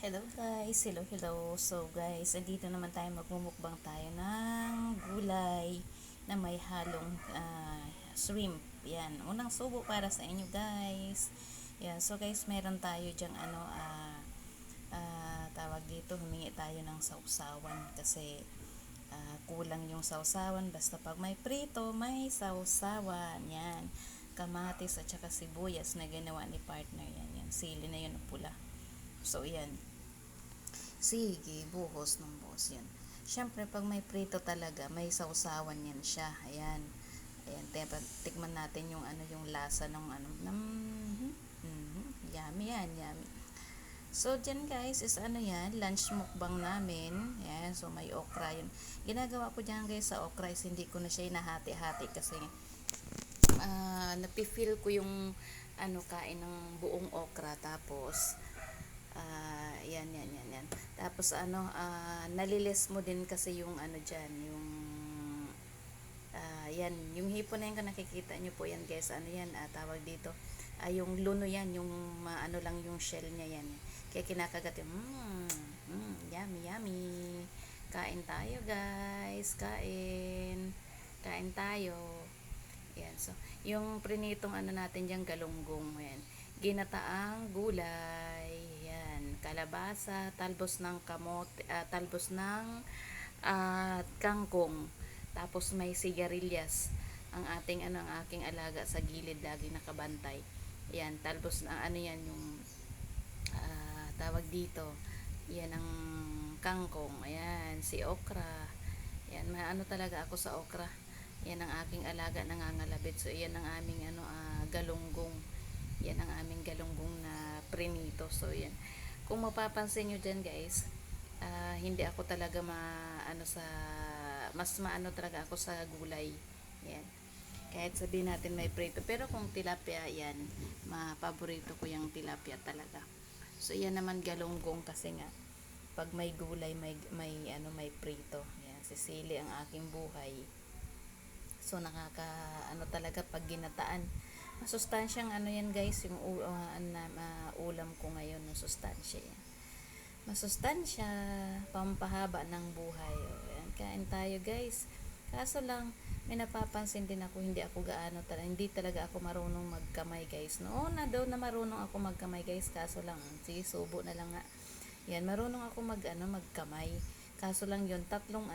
Hello guys, hello. So guys, andito naman tayo, magmumukbang tayo ng gulay na may halong shrimp. Yan, unang subo para sa inyo guys. Yan, so guys, meron tayo dyang tawag dito, humingi tayo ng sausawan kasi kulang yung sausawan. Basta pag may prito, may sausawan. Yan, kamatis at saka sibuyas na ginawa ni partner. Yan, sili na yun na pula. So yan, sige, buhos ng buhos yan. Siyempre, pag may prito talaga, may sausawan yan siya. Ayan. Ayan, tikman natin yung yung lasa ng yummy yan, yummy. So, dyan guys, is yan, lunch mukbang namin. Ayan, so may okra yun. Ginagawa ko dyan guys sa okra is hindi ko na siya inahati-hati kasi napifeel ko yung kain ng buong okra. Tapos yan. Tapos nalilis mo din kasi yung dyan, yung yan, yung hipon na yun kung nakikita nyo po yan guys, yan, tawag dito, yung luno yan, yung lang yung shell niya yan. Kaya kinakagat yung, yummy. Kain tayo guys, kain tayo. Yan, so, yung prinitong natin dyan, galunggong, yan. Ginataang gulay, yan, kalabasa, talbos ng kamote, talbos ng kangkong, tapos may sigarilyas, ang aking alaga sa gilid, lagi nakabantay. Yan, talbos ng yan, yung tawag dito, yan ang kangkong, ayan, si okra. Yan, talaga ako sa okra. Yan ang aking alaga, nangangalabit. So, yan ang aming galunggong. Yan ang aming galunggong na prinito. So, yan. Kung mapapansin nyo dyan, guys, hindi ako talaga mas maano talaga ako sa gulay. Yan. Kahit sabihin natin may prito. Pero kung tilapia, yan, paborito ko yung tilapia talaga. So, yan naman galunggong kasi nga, pag may gulay, may prito. Yan, sisili ang aking buhay. So talaga pag ginataan. Masustansyang yan guys, yung ulam ko ngayon, masustansya yan. Masustansya, pampahaba ng buhay. Yan, kain tayo guys. Kaso lang, may napapansin din ako, hindi talaga ako marunong magkamay guys. Noon na daw na marunong ako magkamay guys, kaso lang, sige, subo na lang nga. Yan, marunong ako magkamay. Kaso lang yun, tatlong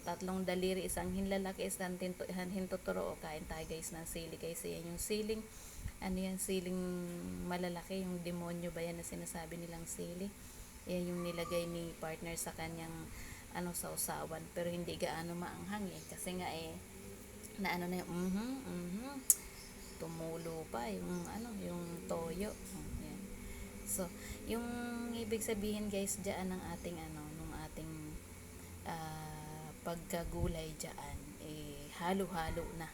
tatlong daliri, isang hinlalaki, isang hintuturo. O, kain tayo guys ng sili guys. Yan yung siling, siling malalaki, yung demonyo ba yan na sinasabi nilang sili. Yan yung nilagay ni partner sa kanyang sausawan, pero hindi gaano maanghang kasi nga na na yung tumulo pa yung yung toyo. Yan. So, yung ibig sabihin guys diyan ng ating nung ating pagkagulay diyan, halo-halo na.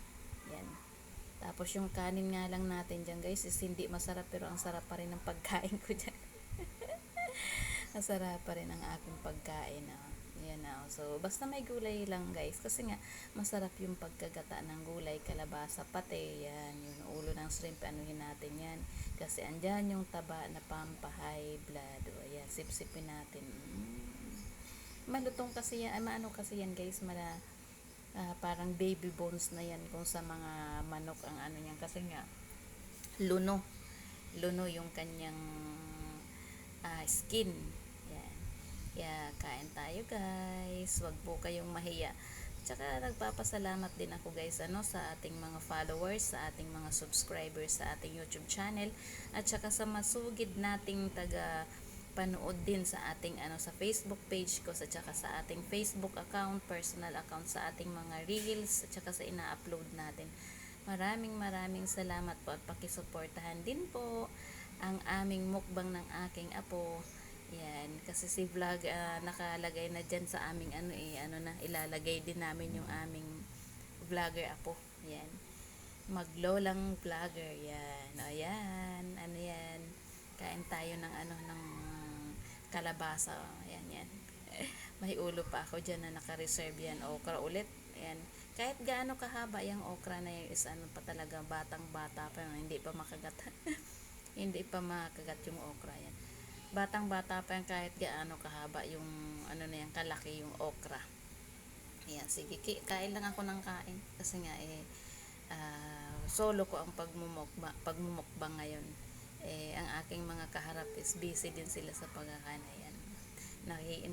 Yan. Tapos yung kanin nga lang natin diyan guys is hindi masarap, pero ang sarap pa rin ng pagkain ko diyan. Masarap pa rin ang aking pagkain. Yan na. So, basta may gulay lang guys. Kasi nga, masarap yung pagkagata ng gulay, kalabasa, pati. Yan, yung ulo ng shrimp, anuhin natin yan. Kasi andyan yung taba na pampa-high blood. O, yan, sip-sipin natin. Malutong kasi yan. Kasi yan guys, parang baby bones na yan kung sa mga manok ang yan. Kasi nga, luno. Luno yung kanyang skin. Yan. Kaya kain tayo guys. Wag po kayong mahiya. Tsaka nagpapasalamat din ako guys sa ating mga followers, sa ating mga subscribers sa ating YouTube channel, at saka sa masugid nating taga panood din sa ating sa Facebook page ko, at saka sa ating Facebook account, personal account, sa ating mga reels, at saka sa ina-upload natin. Maraming salamat po, at pakisuportahan din po ang aming mukbang ng aking apo. Yan, kasi si vlog nakalagay na dyan sa aming ilalagay din namin yung aming vlogger apo. Yan. Maglolang vlogger. Yan. O yan. Yan. Kain tayo ng ng kalabasa. Yan. May ulo pa ako dyan na naka-reserve yan. Okra ulit. Yan. Kahit gaano kahaba yung okra na yung is pa talaga, batang bata pa, hindi pa makagat. Hindi pa makagat yung okra yan. Batang-bata pa yan kahit gaano kahaba yung ano na yan, kalaki yung okra. Ayan, sige, kain lang ako ng kain. Kasi nga solo ko ang pagmumukbang ngayon. Ang aking mga kaharap is busy din sila sa pagkakain. Ayan.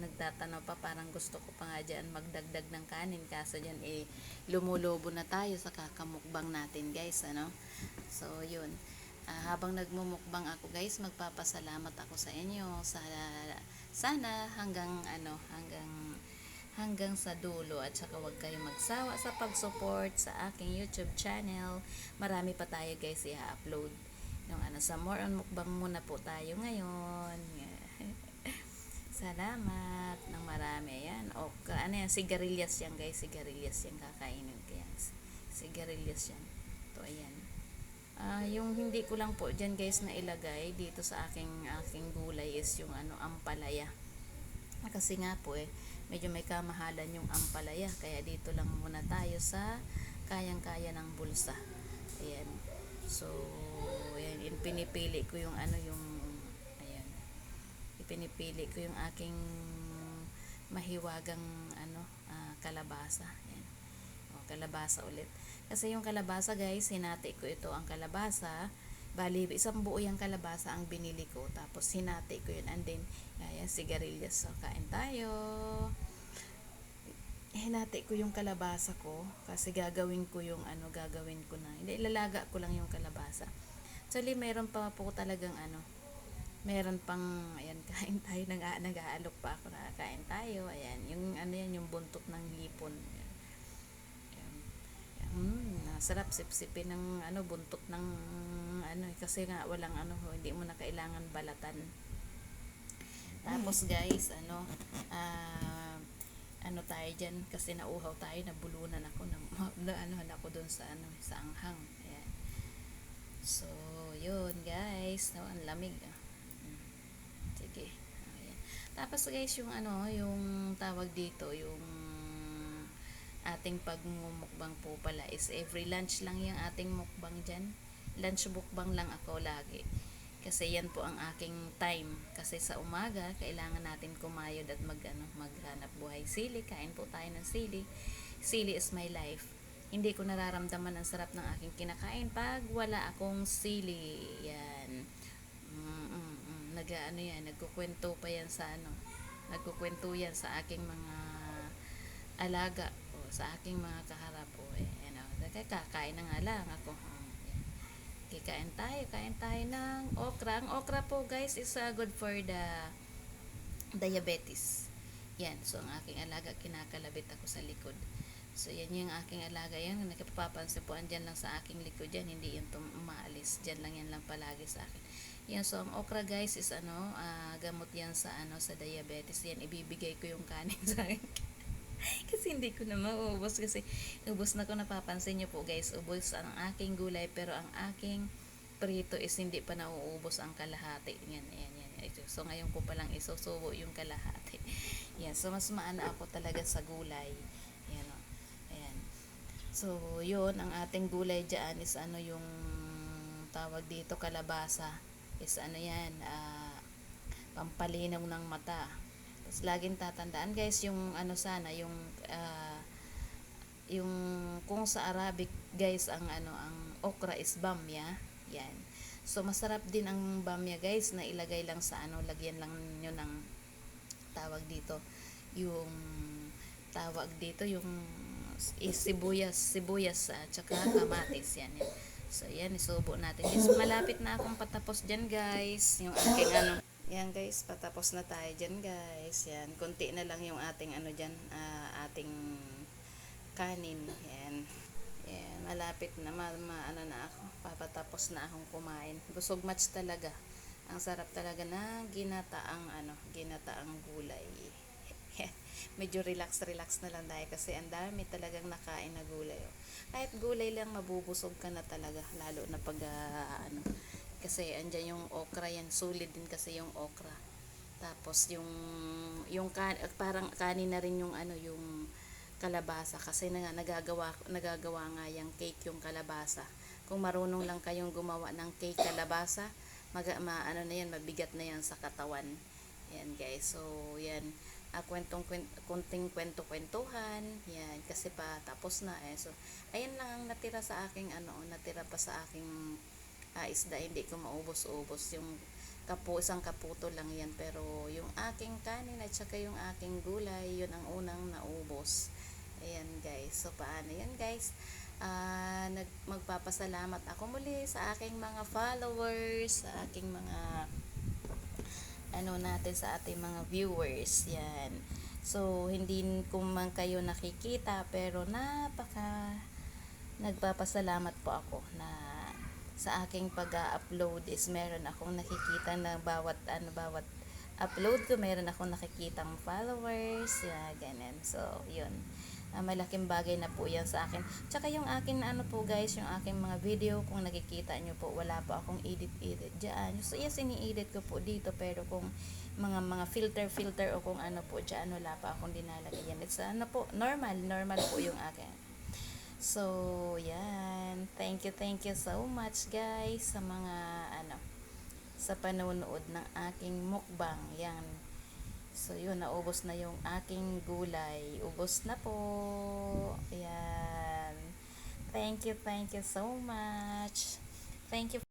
Nagtatanaw pa, parang gusto ko pa nga dyan magdagdag ng kanin. Kaso dyan, lumulobo na tayo sa kakamukbang natin, guys. Ano? So, yun. Habang nagmumukbang ako, guys, magpapasalamat ako sa inyo. Sana hanggang sa dulo, at saka huwag kayong magsawa sa pag-support sa aking YouTube channel. Marami pa tayo, guys, i-upload yung sa more on mukbang muna po tayo ngayon. Salamat ng marami. Ayan, sigarilyas yan, guys, sigarilyas yan, kakainin ko yan, sigarilyas yan. To, ayan. Yung hindi ko lang po dyan, guys, na ilagay dito sa aking gulay is yung ampalaya. Kasi nga po medyo may kamahalan yung ampalaya, kaya dito lang muna tayo sa kayang-kaya ng bulsa. Ayan. So, ayan, pinipili ko yung ayan. Ipinipili ko yung aking mahiwagang kalabasa. Ayan. Kalabasa ulit. Kasi yung kalabasa, guys, hinati ko ito ang kalabasa. Bali, isang buo yung kalabasa ang binili ko. Tapos, hinati ko yun. And then, ayan, sigarilyas. So, kain tayo. Hinati ko yung kalabasa ko. Kasi gagawin ko na. Hindi, ilalaga ko lang yung kalabasa. Actually, meron pa po talagang meron pang, ayan, kain tayo. Nag-aalok pa ako. Kain tayo. Ayan, yung buntot ng hipon. Sarap sipsipin ng buntot ng kasi nga walang hindi mo na kailangan balatan. Tapos, guys, tayo dyan kasi nauhaw tayo, nabulunan ako ako dun sa sa anghang. Ayan. So, yun, guys, ang lamig. Sige. Ayan. Tapos, guys, yung tawag dito, yung ating pagmumukbang po pala is every lunch lang yung ating mukbang dyan. Lunch mukbang lang ako lagi. Kasi yan po ang aking time. Kasi sa umaga, kailangan natin kumayod at maghanap buhay. Sili, kain po tayo ng sili. Sili is my life. Hindi ko nararamdaman ang sarap ng aking kinakain pag wala akong sili. Yan. Nagkukwento pa yan sa nagkukwento yan sa aking mga alaga, sa aking mga kaharap po. Kakain na nga lang ako. Kain tayo ng okra. Ang okra po, guys, is good for the diabetes. Yan, so ang aking alaga, kinakalabit ako sa likod. So yan yung aking alaga, yan nakapapansin po, andyan lang sa aking likod yan, hindi yan umaalis, dyan lang yan lang palagi sa akin. Yan, so ang okra, guys, is gamot yan sa sa diabetes. Yan, ibibigay ko yung kanin sa akin. Kasi hindi ko na maubos, kasi ubos na ko, napapansin nyo po, guys, ubos ang aking gulay, pero ang aking prito is hindi pa nauubos ang kalahati. Yan. So ngayon ko palang isusubo yung kalahati. Yan, so mas maana ako talaga sa gulay. Yan, ayan. So yun, ang ating gulay dyan is yung tawag dito, kalabasa, is yan, pampalinaw ng mata. Tapos laging tatandaan, guys, yung sana yung kung sa Arabic, guys, ang okra is bamya. Yan. So masarap din ang bamya, guys, na ilagay lang sa lagyan lang niyo ng tawag dito yung sibuyas at saka kamatis. Yan. So yan, isubo natin. So malapit na akong patapos dyan, guys, yung aking yan, guys, patapos na tayo dyan, guys. Yan, konti na lang yung ating dyan, ating kanin. Yan. Yan, malapit na na ako. Papatapos na akong kumain. Busog match talaga. Ang sarap talaga na ginataang gulay. Medyo relax na lang tayo kasi ang dami talagang nakain na gulay. Kahit gulay lang, mabubusog ka na talaga, lalo na pag kasi andyan yung okra, yan solid din kasi yung okra. Tapos parang kanin na rin yung yung kalabasa, kasi nagagawa nga yung cake yung kalabasa. Kung marunong lang kayong gumawa ng cake kalabasa, ano na yan, mabigat na yan sa katawan. Yan guys, so yan, kunting kwento-kwentuhan, yan, kasi pa tapos na eh. So, ayan lang ang natira sa aking natira pa sa aking isda, hindi ko maubos-ubos. Yung isang kaputo lang yan, pero yung aking kanin at saka yung aking gulay, yun ang unang naubos. Ayan guys, so paano yan guys? Magpapasalamat ako muli sa aking mga followers, sa aking mga natin, sa ating mga viewers. Yan. So, hindi ko man kayo nakikita, pero nagpapasalamat po ako na sa aking pag-upload is meron akong nakikita na bawat upload ko, meron akong nakikitang followers, ganun. So, yun. Malaking bagay na po yan sa akin. Tsaka yung akin po guys, yung aking mga video, kung nakikita nyo po, wala po akong edit dyan. So yes, ini-edit ko po dito, pero kung mga filter o kung po dyan, wala pa akong dinalagay yan. It's normal po yung akin. So yan, thank you so much guys sa mga sa panonood ng aking mukbang. Yan. So, yun, naubos na yung aking gulay. Ubos na po. Ayan. Thank you so much. Thank you.